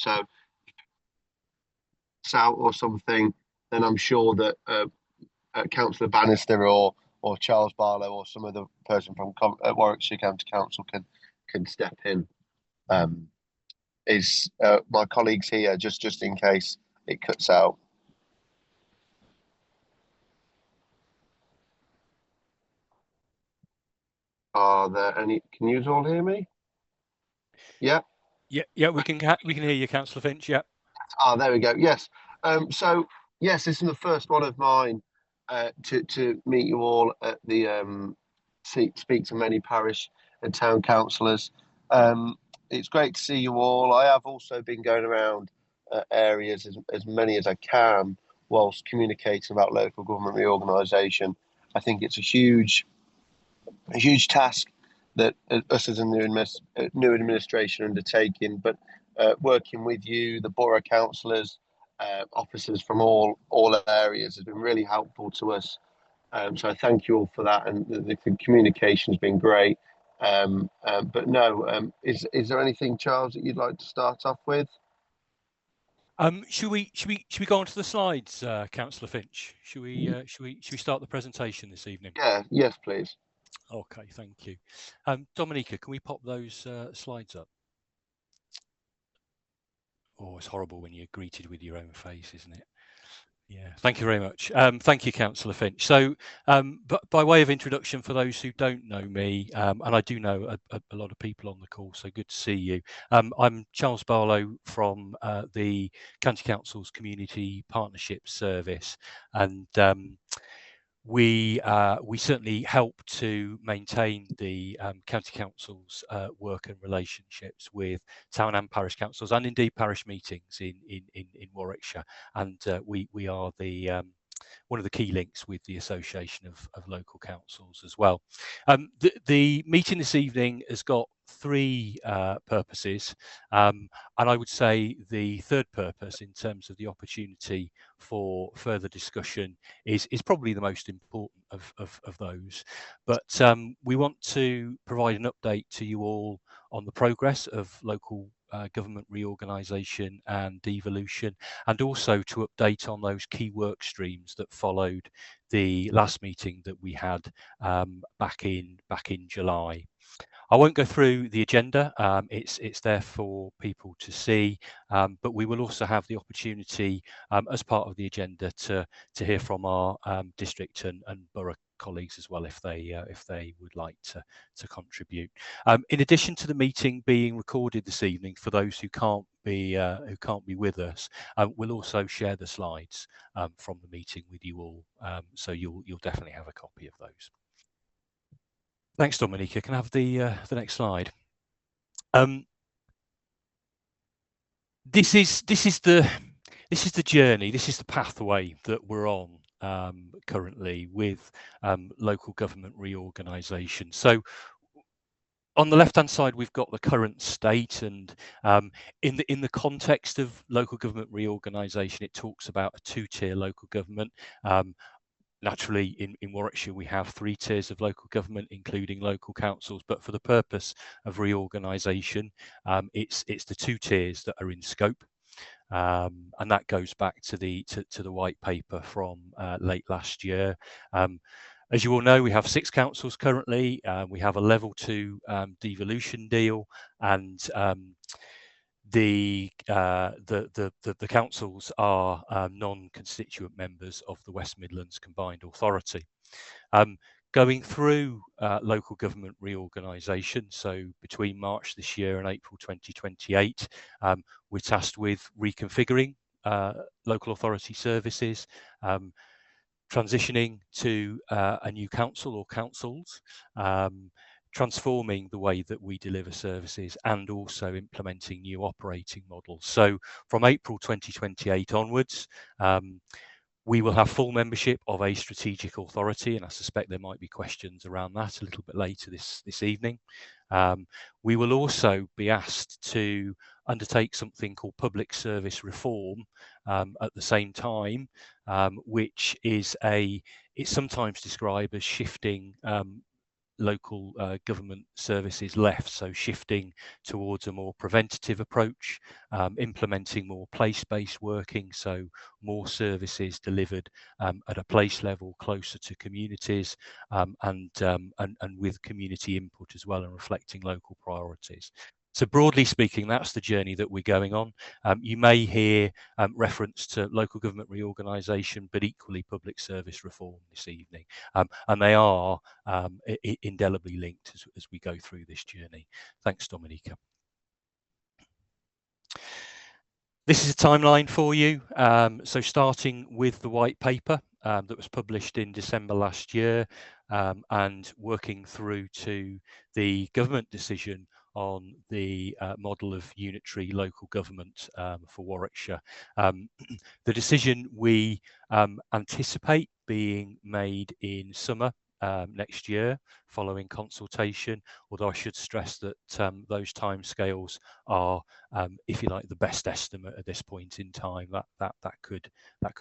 So out or something, then I'm sure that Councillor Bannister or Charles Barlow or some other person from Warwickshire County Council can step in. Is my colleagues here just in case it cuts out? Are there any? Can you all hear me? Yeah. Yeah, we can hear you, Councillor Finch. Yeah. There we go. Yes. So yes, this is the first one of mine to meet you all at the speak to many parish and town councillors. It's great to see you all. I have also been going around areas as many as I can whilst communicating about local government reorganisation. I think it's a huge task that us as a new administration undertaking, but working with you, the borough councillors, officers from all areas has been really helpful to us. So I thank you all for that, and the communication's been great. But no, is there anything, Charles, that you'd like to start off with? Should we go on to the slides, Councillor Finch? Should we start the presentation this evening? Yeah. Yes, please. Okay, thank you. Dominica, can we pop those slides up? Oh, it's horrible when you're greeted with your own face, isn't it? Yeah, thank you very much. Thank you, Councillor Finch. So, but by way of introduction, for those who don't know me, and I do know a lot of people on the call, so good to see you. I'm Charles Barlow from the County Council's Community Partnership Service, and we certainly help to maintain the county council's work and relationships with town and parish councils, and indeed parish meetings in Warwickshire, and we are the one of the key links with the Association of Local Councils as well. The meeting this evening has got three purposes, and I would say the third purpose, in terms of the opportunity for further discussion, is probably the most important of those. But we want to provide an update to you all on the progress of local government reorganisation and devolution, and also to update on those key work streams that followed the last meeting that we had back in July. I won't go through the agenda, it's there for people to see, but we will also have the opportunity as part of the agenda to hear from our district and borough colleagues as well, if they would like to contribute. In addition to the meeting being recorded this evening, for those who can't be with us, we'll also share the slides from the meeting with you all, so you'll definitely have a copy of those. Thanks, Dominica. Can I have the next slide? This is the journey. This is the pathway that we're on currently with local government reorganisation. So, on the left-hand side, we've got the current state, and in the context of local government reorganisation, it talks about a two-tier local government. Naturally, in Warwickshire, we have three tiers of local government, including local councils. But for the purpose of reorganisation, it's the two tiers that are in scope, and that goes back to the white paper from late last year. As you all know, we have 6 councils currently. We have a level 2 devolution deal, and the councils are non-constituent members of the West Midlands Combined Authority. Going through local government reorganisation, so between March this year and April 2028, we're tasked with reconfiguring local authority services, transitioning to a new council or councils, transforming the way that we deliver services, and also implementing new operating models. So from April 2028 onwards, we will have full membership of a strategic authority, and I suspect there might be questions around that a little bit later this evening. We will also be asked to undertake something called public service reform at the same time, which is it's sometimes described as shifting local government services left, so shifting towards a more preventative approach, implementing more place-based working, so more services delivered at a place level closer to communities, and with community input as well, and reflecting local priorities. So broadly speaking, that's the journey that we're going on. You may hear reference to local government reorganisation, but equally public service reform this evening. And they are indelibly linked as we go through this journey. Thanks, Dominica. This is a timeline for you. So starting with the white paper that was published in December last year, and working through to the government decision on the model of unitary local government for Warwickshire. The decision we anticipate being made in summer next year, following consultation, although I should stress that those timescales are, if you like, the best estimate at this point in time. That could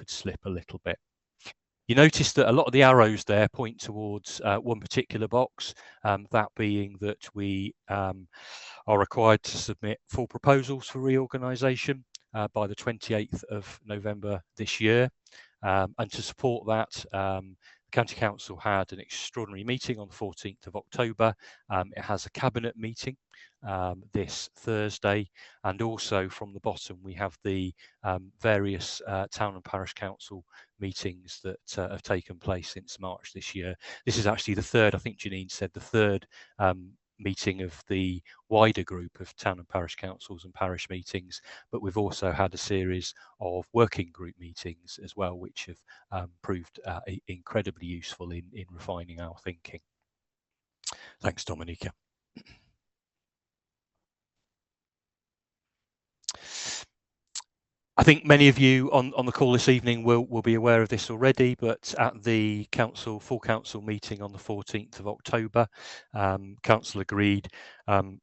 slip a little bit. You notice that a lot of the arrows there point towards one particular box, that being that we are required to submit full proposals for reorganisation by the 28th of November this year. And to support that, the County Council had an extraordinary meeting on the 14th of October. It has a cabinet meeting this Thursday, and also from the bottom we have the various town and parish council meetings that have taken place since March this year. This is actually the third, I think Janine said, the third meeting of the wider group of town and parish councils and parish meetings, but we've also had a series of working group meetings as well, which have proved incredibly useful in refining our thinking. Thanks, Dominica. I think many of you on the call this evening will be aware of this already, but at the full council meeting on the 14th of October, council agreed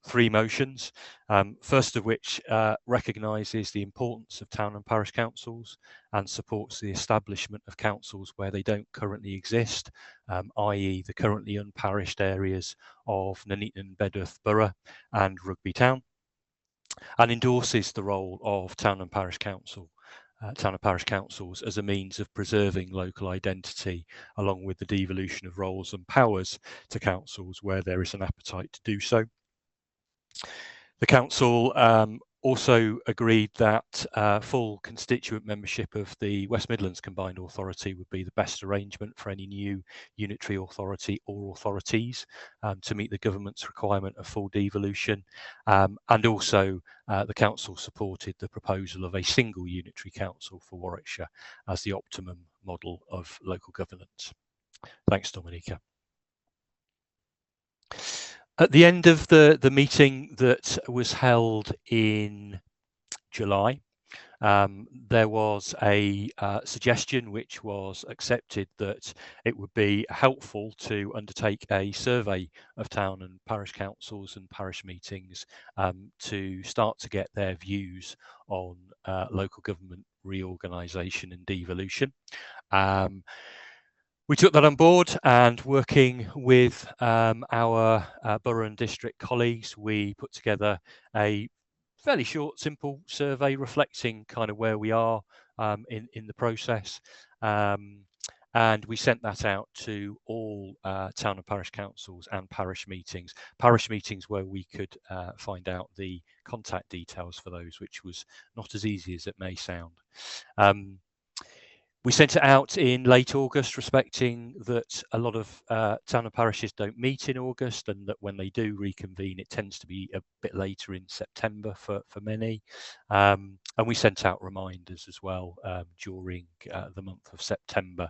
3 motions, first of which recognises the importance of town and parish councils and supports the establishment of councils where they don't currently exist, i.e. the currently unparished areas of Nuneaton, Bedworth Borough and Rugby Town, and endorses the role of town and parish councils as a means of preserving local identity, along with the devolution of roles and powers to councils where there is an appetite to do so. The council also agreed that full constituent membership of the West Midlands Combined Authority would be the best arrangement for any new unitary authority or authorities to meet the government's requirement of full devolution, and also the council supported the proposal of a single unitary council for Warwickshire as the optimum model of local governance. Thanks, Dominica. At the end of the meeting that was held in July, there was a suggestion which was accepted that it would be helpful to undertake a survey of town and parish councils and parish meetings to start to get their views on local government reorganisation and devolution. We took that on board, and working with our borough and district colleagues, we put together a fairly short, simple survey reflecting kind of where we are in the process. And we sent that out to all town and parish councils and parish meetings where we could find out the contact details for those, which was not as easy as it may sound. We sent it out in late August, respecting that a lot of town and parishes don't meet in August, and that when they do reconvene, it tends to be a bit later in September for many. And we sent out reminders as well during the month of September.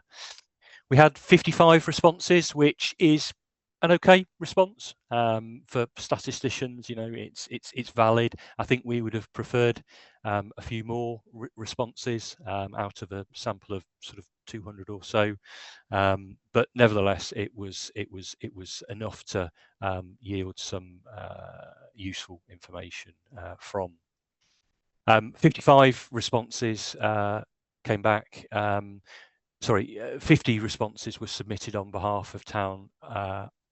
We had 55 responses, which is an okay response for statisticians. You know, it's valid. I think we would have preferred a few more responses out of a sample of sort of 200 or so, but nevertheless, it was enough to yield some useful information from. 55 responses came back. 50 responses were submitted on behalf of town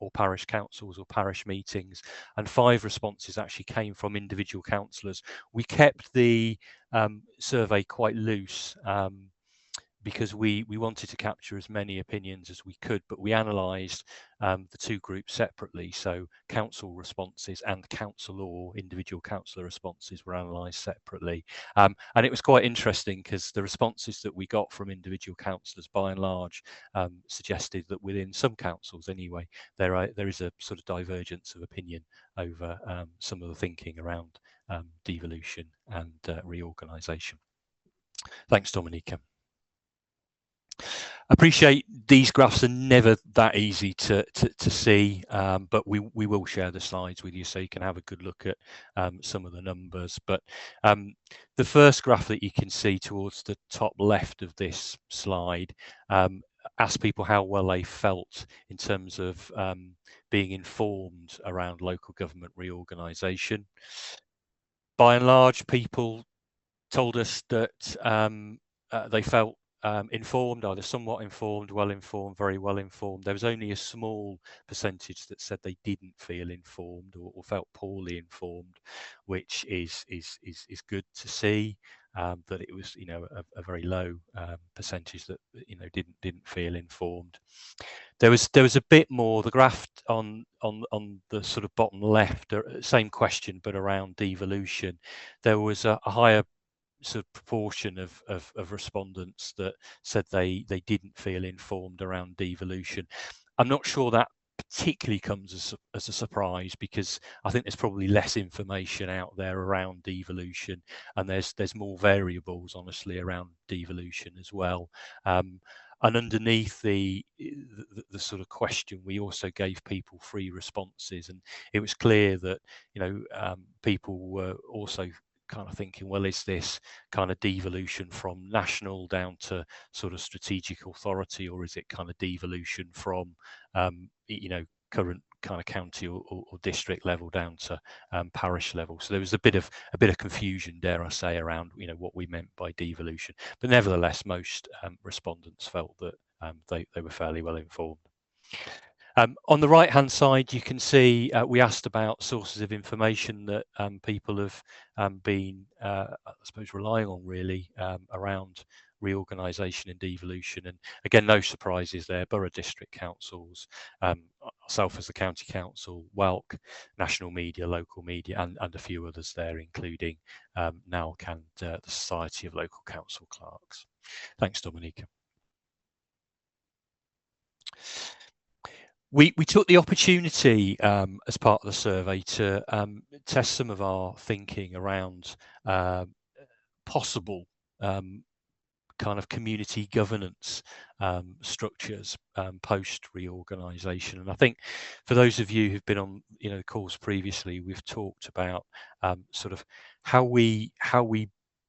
or parish councils or parish meetings, and 5 responses actually came from individual councillors. We kept the survey quite loose because we wanted to capture as many opinions as we could, but we analysed the 2 groups separately. So council responses and council or individual councillor responses were analysed separately. And it was quite interesting because the responses that we got from individual councillors by and large suggested that within some councils anyway, there is a sort of divergence of opinion over some of the thinking around devolution and reorganisation. Thanks, Dominica. Appreciate these graphs are never that easy to see, but we will share the slides with you so you can have a good look at some of the numbers. But the first graph that you can see towards the top left of this slide asks people how well they felt in terms of being informed around local government reorganisation. By and large, people told us that they felt informed, either somewhat informed, well informed, very well informed. There was only a small percentage that said they didn't feel informed or felt poorly informed, which is good to see. That it was, you know, a very low percentage that, you know, didn't feel informed. There was a bit more. The graph on the sort of bottom left, same question but around devolution. There was a higher sort of proportion of respondents that said they didn't feel informed around devolution. I'm not sure that particularly comes as a surprise, because I think there's probably less information out there around devolution, and there's more variables honestly around devolution as well. And underneath the sort of question, we also gave people 3 responses, and it was clear that, you know, people were also kind of thinking, well, is this kind of devolution from national down to sort of strategic authority, or is it kind of devolution from you know, current kind of county or district level down to parish level? So there was a bit of confusion, dare I say, around, you know, what we meant by devolution, but nevertheless most respondents felt that they were fairly well informed. On the right hand side, you can see we asked about sources of information that people have been, I suppose, relying on really around reorganisation and devolution. And again, no surprises there. Borough district councils, myself as the county council, WELC, national media, local media, and a few others there, including NALC and the Society of Local Council Clerks. Thanks, Dominica. We took the opportunity as part of the survey to test some of our thinking around possible kind of community governance structures post reorganisation. And I think for those of you who've been on, you know, calls previously, we've talked about sort of how we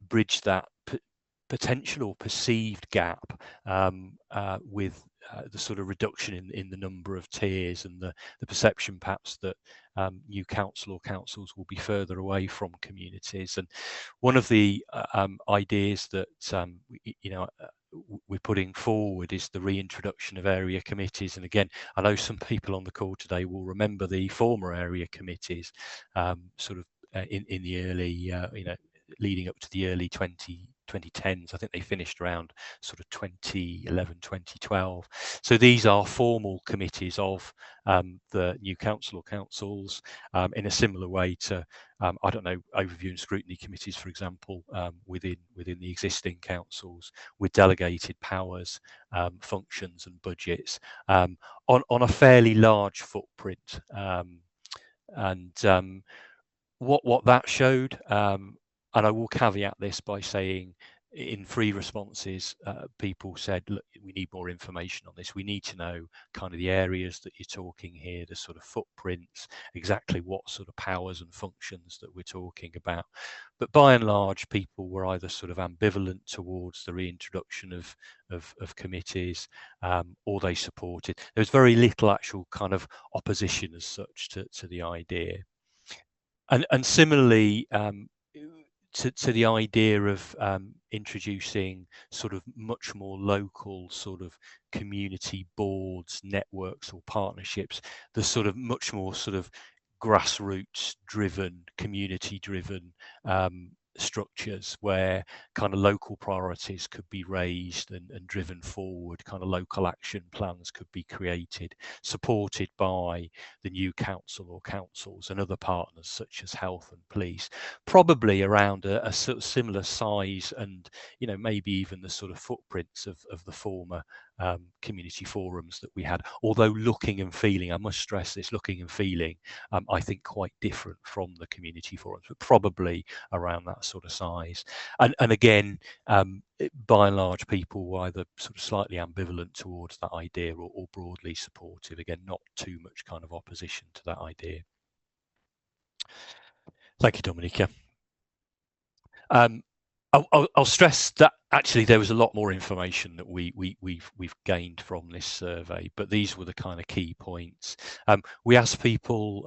bridge that potential or perceived gap with the sort of reduction in the number of tiers and the perception perhaps that new council or councils will be further away from communities. And one of the ideas that you know, we're putting forward is the reintroduction of area committees. And again, I know some people on the call today will remember the former area committees sort of in the early you know, leading up to the early 2010s. I think they finished around sort of 2011, 2012. So these are formal committees of the new council or councils in a similar way to, I don't know, overview and scrutiny committees, for example, within the existing councils, with delegated powers, functions and budgets on a fairly large footprint. And what that showed, and I will caveat this by saying in 3 responses, people said, look, we need more information on this. We need to know kind of the areas that you're talking here, the sort of footprints, exactly what sort of powers and functions that we're talking about. But by and large, people were either sort of ambivalent towards the reintroduction of committees, or they supported. There was very little actual kind of opposition as such to the idea. And similarly, to the idea of introducing sort of much more local sort of community boards, networks or partnerships, the sort of much more sort of grassroots driven, community driven structures where kind of local priorities could be raised and driven forward, kind of local action plans could be created, supported by the new council or councils and other partners such as health and police, probably around a sort of similar size and, you know, maybe even the sort of footprints of the former community forums that we had, although looking and feeling, I must stress this, looking and feeling, I think quite different from the community forums, but probably around that sort of size. And again, by and large, people were either sort of slightly ambivalent towards that idea or broadly supportive. Again, not too much kind of opposition to that idea. Thank you, Dominica. I'll stress that actually there was a lot more information that we've gained from this survey, but these were the kind of key points. We asked people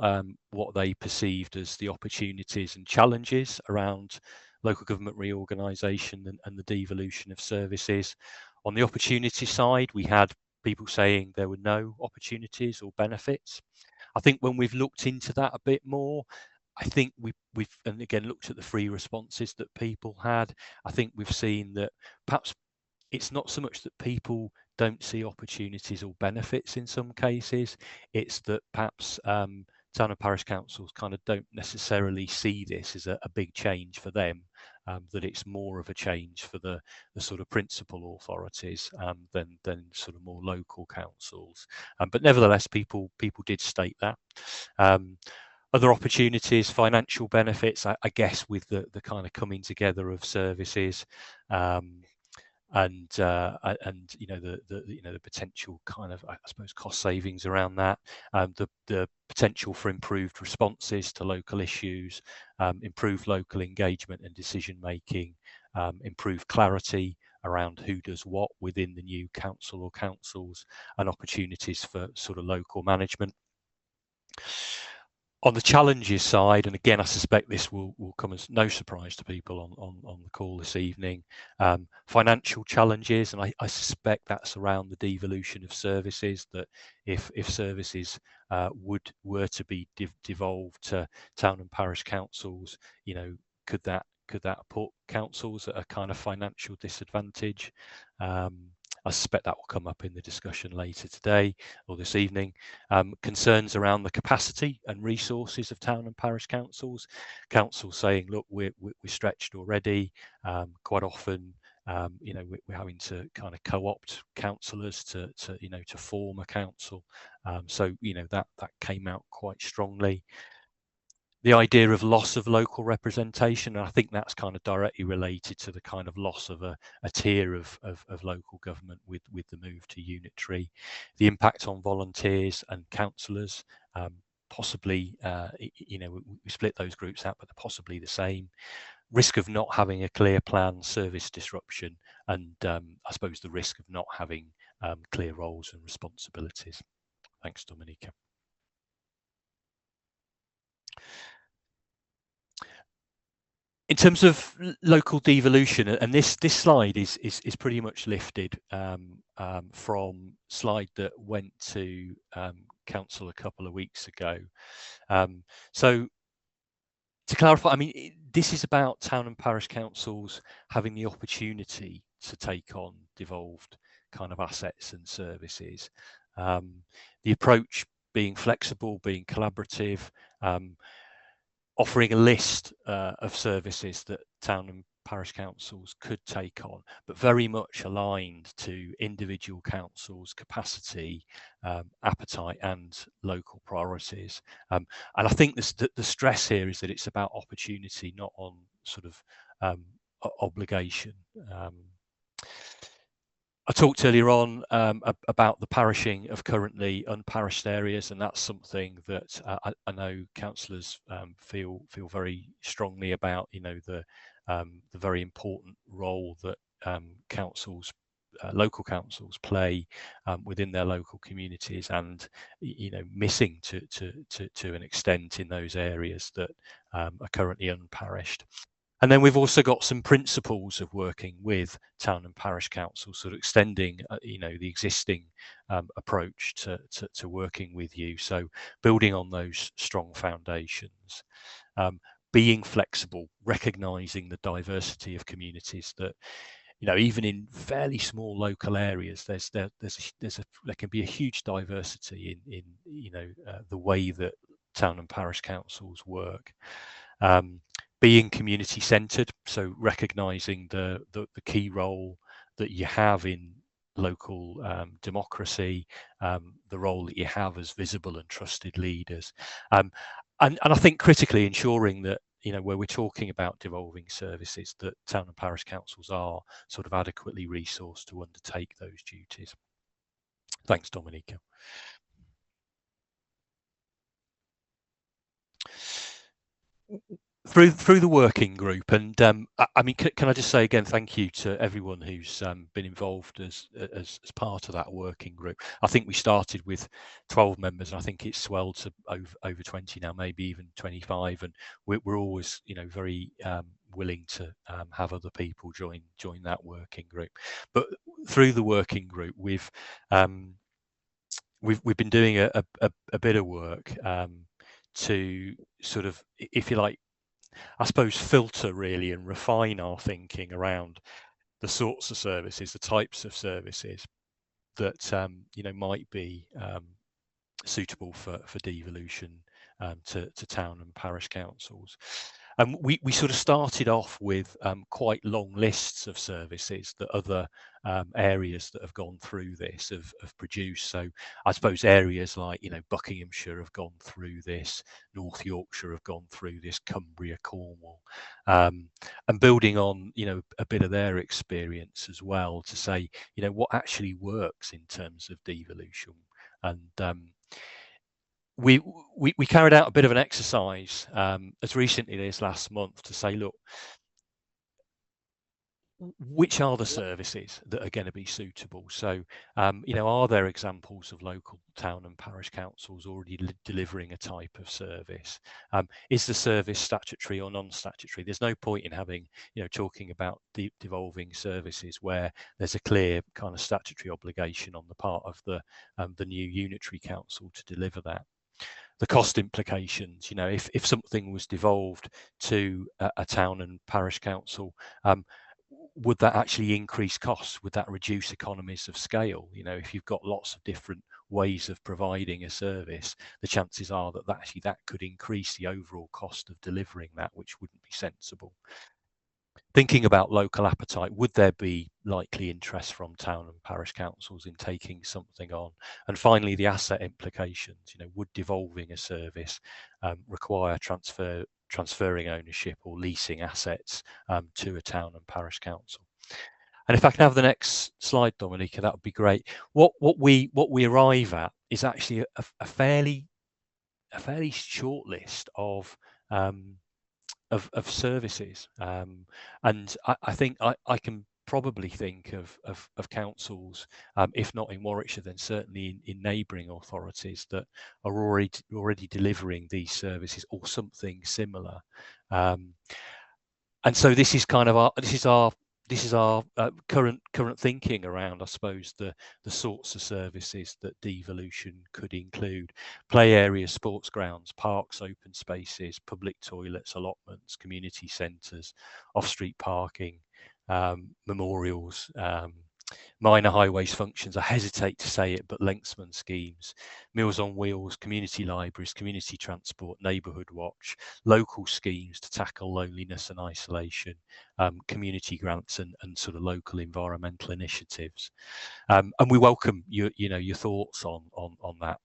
what they perceived as the opportunities and challenges around local government reorganisation and the devolution of services. On the opportunity side, we had people saying there were no opportunities or benefits. I think when we've looked into that a bit more, I think we've and again looked at the free responses that people had. I think we've seen that perhaps it's not so much that people don't see opportunities or benefits in some cases. It's that perhaps town and parish councils kind of don't necessarily see this as a big change for them. That it's more of a change for the sort of principal authorities than sort of more local councils. But nevertheless, people did state that. Other opportunities, financial benefits, I guess, with the kind of coming together of services, and you know the potential kind of, I suppose, cost savings around that, the potential for improved responses to local issues, improved local engagement and decision making, improved clarity around who does what within the new council or councils, and opportunities for sort of local management. On the challenges side, and again, I suspect this will come as no surprise to people on the call this evening, financial challenges, and I suspect that's around the devolution of services, that if services were to be devolved to town and parish councils, you know, could that put councils at a kind of financial disadvantage? I suspect that will come up in the discussion later today or this evening. Concerns around the capacity and resources of town and parish councils. Councils saying, look, we're stretched already. Quite often, you know, we're having to kind of co-opt councillors to you know, to form a council. So you know that came out quite strongly. The idea of loss of local representation, and I think that's kind of directly related to the kind of loss of a tier of local government with the move to unitary. The impact on volunteers and councillors, possibly, you know, we split those groups out, but they're possibly the same. Risk of not having a clear plan, service disruption, and I suppose the risk of not having clear roles and responsibilities. Thanks, Dominica. In terms of local devolution, and this slide is pretty much lifted from slide that went to council a couple of weeks ago. So to clarify, I mean, this is about town and parish councils having the opportunity to take on devolved kind of assets and services. The approach being flexible, being collaborative, offering a list of services that town and parish councils could take on, but very much aligned to individual councils' capacity, appetite and local priorities. And I think the stress here is that it's about opportunity, not on sort of obligation. I talked earlier on about the parishing of currently unparished areas, and that's something that I know councillors feel very strongly about. You know, the very important role that councils, local councils, play within their local communities, and you know, missing to an extent in those areas that are currently unparished. And then we've also got some principles of working with town and parish councils, sort of extending, the existing approach to working with you. So building on those strong foundations, being flexible, recognizing the diversity of communities that, even in fairly small local areas, there can be a huge diversity in the way that town and parish councils work. Being community centred, so recognising the key role that you have in local democracy, the role that you have as visible and trusted leaders, and I think critically ensuring that, where we're talking about devolving services, that town and parish councils are sort of adequately resourced to undertake those duties. Thanks, Dominica. Through the working group, and I mean, can I just say again, thank you to everyone who's been involved as part of that working group. I think we started with 12 members, and I think it's swelled to over 20 now, maybe even 25, and we're always, very willing to have other people join that working group. But through the working group, we've been doing a bit of work to sort of, if you like, I suppose, filter really and refine our thinking around the sorts of services, the types of services that might be suitable for devolution to town and parish councils. And we sort of started off with quite long lists of services that other areas that have gone through this have produced. So I suppose areas like, Buckinghamshire have gone through this, North Yorkshire have gone through this, Cumbria, Cornwall, and building on, a bit of their experience as well to say, what actually works in terms of devolution. And we carried out a bit of an exercise as recently as last month to say, look, which are the services that are going to be suitable? So, are there examples of local town and parish councils already delivering a type of service? Is the service statutory or non-statutory? There's no point in having, talking about devolving services where there's a clear kind of statutory obligation on the part of the new unitary council to deliver that. The cost implications, if something was devolved to a town and parish council, would that actually increase costs? Would that reduce economies of scale? If you've got lots of different ways of providing a service, the chances are that could increase the overall cost of delivering that, which wouldn't be sensible. Thinking about local appetite, would there be likely interest from town and parish councils in taking something on? And finally, the asset implications, would devolving a service require transferring ownership or leasing assets to a town and parish council? And if I can have the next slide, Dominica, that would be great. What we arrive at is actually a fairly short list of services, and I think I can probably think of councils, if not in Warwickshire, then certainly in neighbouring authorities that are already delivering these services or something similar. And so this is kind of our current thinking around, I suppose, the sorts of services that devolution could include: play areas, sports grounds, parks, open spaces, public toilets, allotments, community centres, off-street parking, memorials, minor highways functions. I hesitate to say it, but Lengthsman schemes, Meals on Wheels, community libraries, community transport, neighbourhood watch, local schemes to tackle loneliness and isolation, community grants and sort of local environmental initiatives. And we welcome your thoughts on that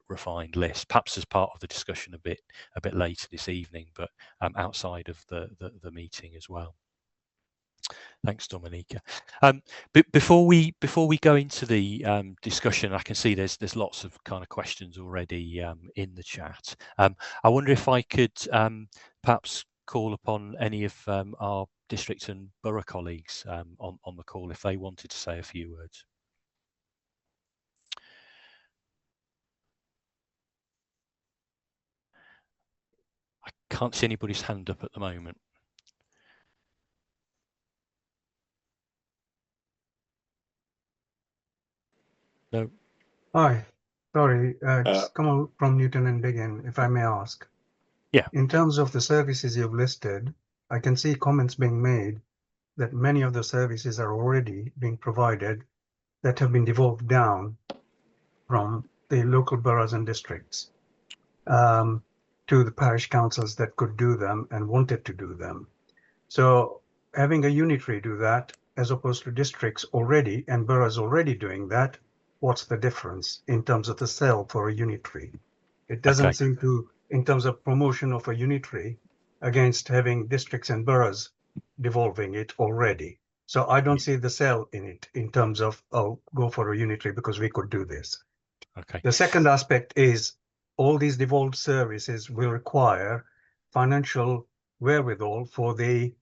refined list, perhaps as part of the discussion a bit later this evening, but outside of the meeting as well. Thanks, Dominica. Before we go into the discussion, I can see there's lots of kind of questions already in the chat. I wonder if I could perhaps call upon any of our district and borough colleagues on the call if they wanted to say a few words. I can't see anybody's hand up at the moment. No. Hi, sorry, it's Kamal from Newton and Biggin, if I may ask. Yeah. In terms of the services you've listed, I can see comments being made that many of the services are already being provided that have been devolved down from the local boroughs and districts to the parish councils that could do them and wanted to do them. So having a unitary do that as opposed to districts already and boroughs already doing that, what's the difference in terms of the sell for a unitary? It doesn't seem to, in terms of promotion of a unitary against having districts and boroughs devolving it already. So I don't see the sell in it in terms of, oh, go for a unitary because we could do this. Okay. The second aspect is all these devolved services will require financial wherewithal for the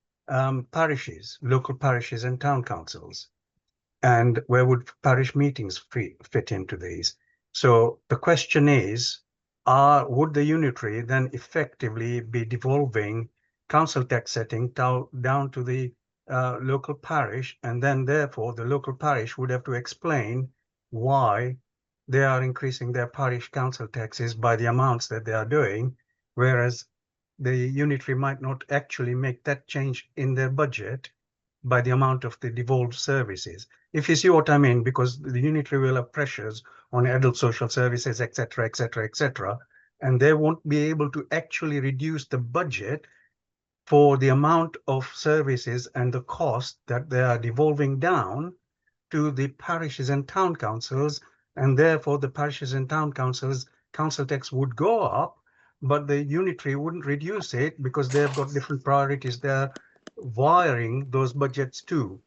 parishes, local parishes and town councils. And where would parish meetings fit into these? So the question is, would the unitary then effectively be devolving council tax setting down to the local parish, and then therefore the local parish would have to explain why they are increasing their parish council taxes by the amounts that they are doing, whereas the unitary might not actually make that change in their budget by the amount of the devolved services. If you see what I mean, because the unitary will have pressures on adult social services, etc., etc., etc., and they won't be able to actually reduce the budget for the amount of services and the cost that they are devolving down to the parishes and town councils, and therefore the parishes and town councils council tax would go up, but the unitary wouldn't reduce it because they've got different priorities they're wiring those budgets too.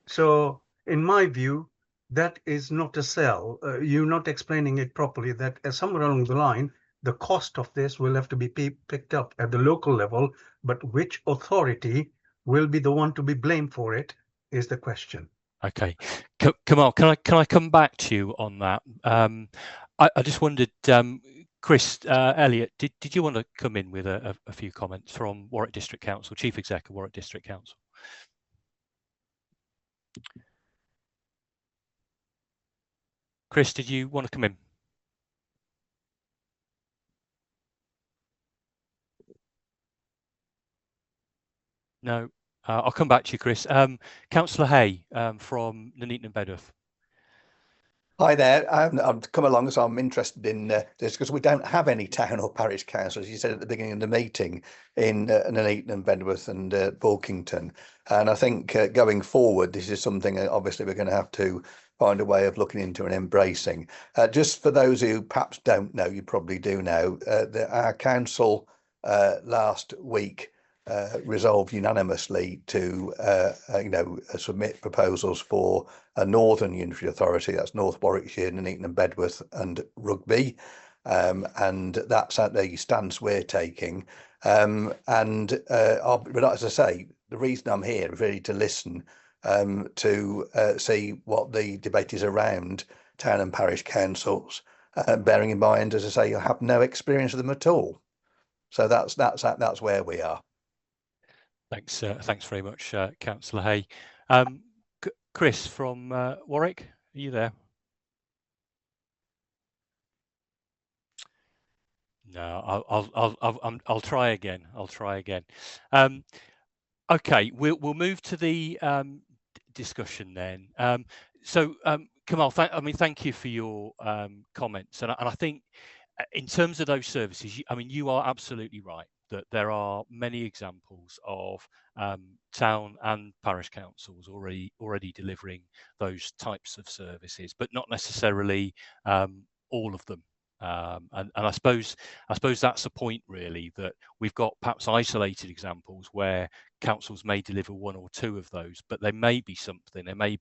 So in my view, that is not a sell. You're not explaining it properly, that somewhere along the line, the cost of this will have to be picked up at the local level, but which authority will be the one to be blamed for it is the question. Okay, Kamal, can I come back to you on that? I just wondered, Chris, Elliott, did you want to come in with a few comments from Warwick District Council, Chief Exec of Warwick District Council? Chris, did you want to come in? No, I'll come back to you, Chris. Councillor Hay from Nuneaton and Bedworth. Hi there. I've come along, so I'm interested in this because we don't have any town or parish councils, you said at the beginning of the meeting, in Nuneaton and Bedworth and Borkington. And I think going forward, this is something obviously we're going to have to find a way of looking into and embracing. Just for those who perhaps don't know, you probably do know, that our council last week resolved unanimously to submit proposals for a northern unitary authority. That's North Warwickshire, Nuneaton and Bedworth and Rugby, and that's at the stance we're taking. But as I say, the reason I'm here is really to listen to see what the debate is around town and parish councils, bearing in mind, as I say, you have no experience of them at all. So that's where we are. Thanks very much, Councillor Hay. Chris from Warwick, are you there? No, I'll try again. Okay, we'll move to the discussion then. Kamal, thank you for your comments, and I think in terms of those services, you are absolutely right that there are many examples of town and parish councils already delivering those types of services, but not necessarily all of them. And I suppose that's the point, really, that we've got perhaps isolated examples where councils may deliver one or two of those, but there may be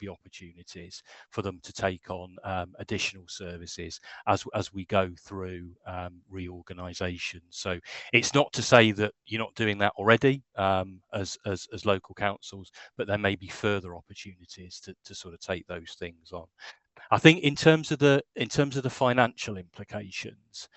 opportunities for them to take on additional services as we go through reorganisation. So it's not to say that you're not doing that already as local councils, but there may be further opportunities to sort of take those things on. I think in terms of the financial implications,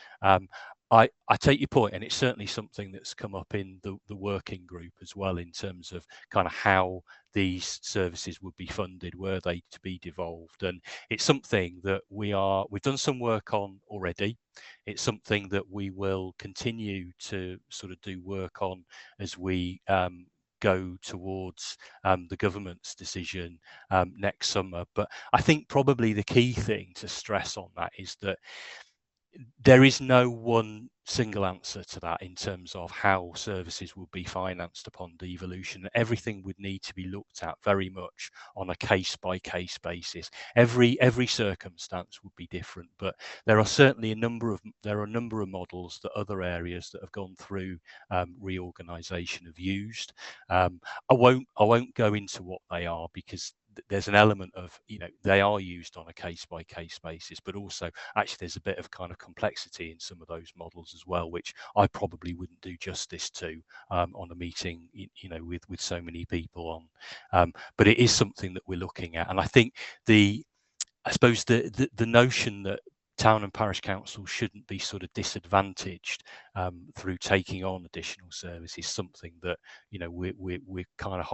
I take your point, and it's certainly something that's come up in the working group as well, in terms of kind of how these services would be funded, were they to be devolved. And it's something that we've done some work on already. It's something that we will continue to sort of do work on as we go towards the government's decision next summer. But I think probably the key thing to stress on that is that there is no one single answer to that in terms of how services will be financed upon devolution. Everything would need to be looked at very much on a case-by-case basis. Every circumstance would be different, but there are certainly a number of models that other areas that have gone through reorganisation have used. I won't go into what they are, because there's an element of, they are used on a case-by-case basis, but also actually there's a bit of kind of complexity in some of those models as well, which I probably wouldn't do justice to on a meeting, with so many people on. But it is something that we're looking at, and I think I suppose the notion that town and parish councils shouldn't be sort of disadvantaged through taking on additional services, something that we're kind of